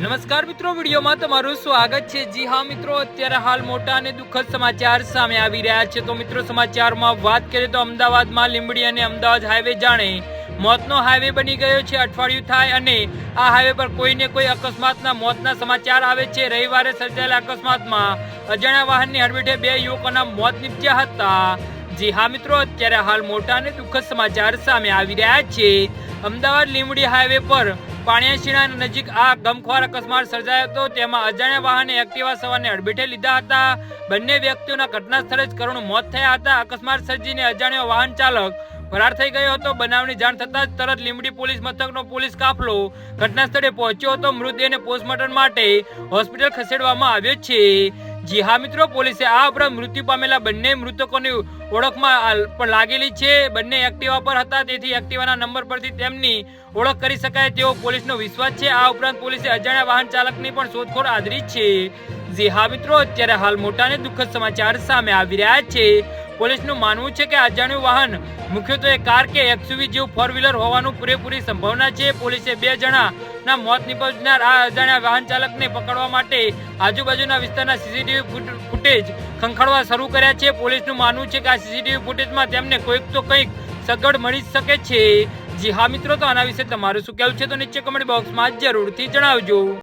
નમસ્કાર મિત્રો, વિડીયોમાં તમારું સ્વાગત છે। જી હા મિત્રો, અત્યારે હાલ મોટા અને દુઃખદ સમાચાર સામે આવી રહ્યા છે। તો મિત્રો, સમાચારમાં વાત કરીએ તો અમદાવાદમાં લીંબડી અને અમદાવાદ હાઈવે જાણે મોતનો હાઈવે બની ગયો છે। અઠવાડિયું થાય અને આ હાઈવે પર કોઈને કોઈ અકસ્માતના મોતના સમાચાર આવે છે। રવિવારે સર્જાયેલા અકસ્માતમાં અજાણ્યા વાહનની હડફેટે 2 યુવકોના મોત નીપજ્યા હતા। જી હા મિત્રો, અત્યારે હાલ મોટા અને દુઃખદ સમાચાર સામે આવી રહ્યા છે। અમદાવાદ લીંબડી હાઈવે પર પાણીયાશીણા નજીક આ ગમખ્વાર અકસ્માત સર્જાયો હતો। તેમાં અજાણ્યા વાહને એક્ટિવા સવારને અડફેટે લીધા હતા। બંને વ્યક્તિઓના ઘટના સ્થળે જ કરુણ મોત થયા હતા। અકસ્માત સર્જીને અજાણ્યો વાહન ચાલક ફરાર થઈ ગયો હતો। બનાવની જાણ થતાં જ તરત લીંબડી પોલીસ મથકનો પોલીસ કાફલો ઘટના સ્થળે પહોંચ્યો હતો। મૃતદેહને પોસ્ટમોર્ટમ માટે હોસ્પિટલ ખસેડવામાં આવ્યો છે। જી હા મિત્રો, પોલીસે આ ઉપરાંત મૃત્યુ પામેલા બંને મૃતકોની ઓળખમાં પણ લાગેલી છે। બંને એક્ટિવા પર હતા, તેથી એક્ટિવાના નંબર પરથી તેમની ઓળખ કરી શકાય તેવો પોલીસનો વિશ્વાસ છે। આ ઉપરાંત પોલીસે અજાણ્યા વાહન ચાલકની પણ શોધખોળ આદરી છે। જી હા મિત્રો, અત્યારે હાલ મોટા અને દુઃખદ સમાચાર સામે આવી રહ્યા છે। પોલીસનું માનવું છે કે અજાણ્યું વાહન મુખ્યત્વે કાર કે એક્સયુવી જેવું 4 વ્હીલર હોવાનું પૂરેપૂરી સંભાવના છે। પોલીસે 2 જણાના મોત નિપજનાર આ અજાણ્યા વાહન ચાલકને પકડવા માટે આજુબાજુના વિસ્તારના સીસીટીવી ફૂટેજ ખંખાળવા શરૂ કર્યા છે। પોલીસનું માનવું છે કે આ સીસીટીવી ફૂટેજમાં તેમને કોઈક તો કંઈક સગવડ મળી શકે છે। જી હા મિત્રો, તો આના વિશે તમારું શું કહેવું છે તો નીચે કમેન્ટ બોક્સમાં જરૂરથી જણાવજો।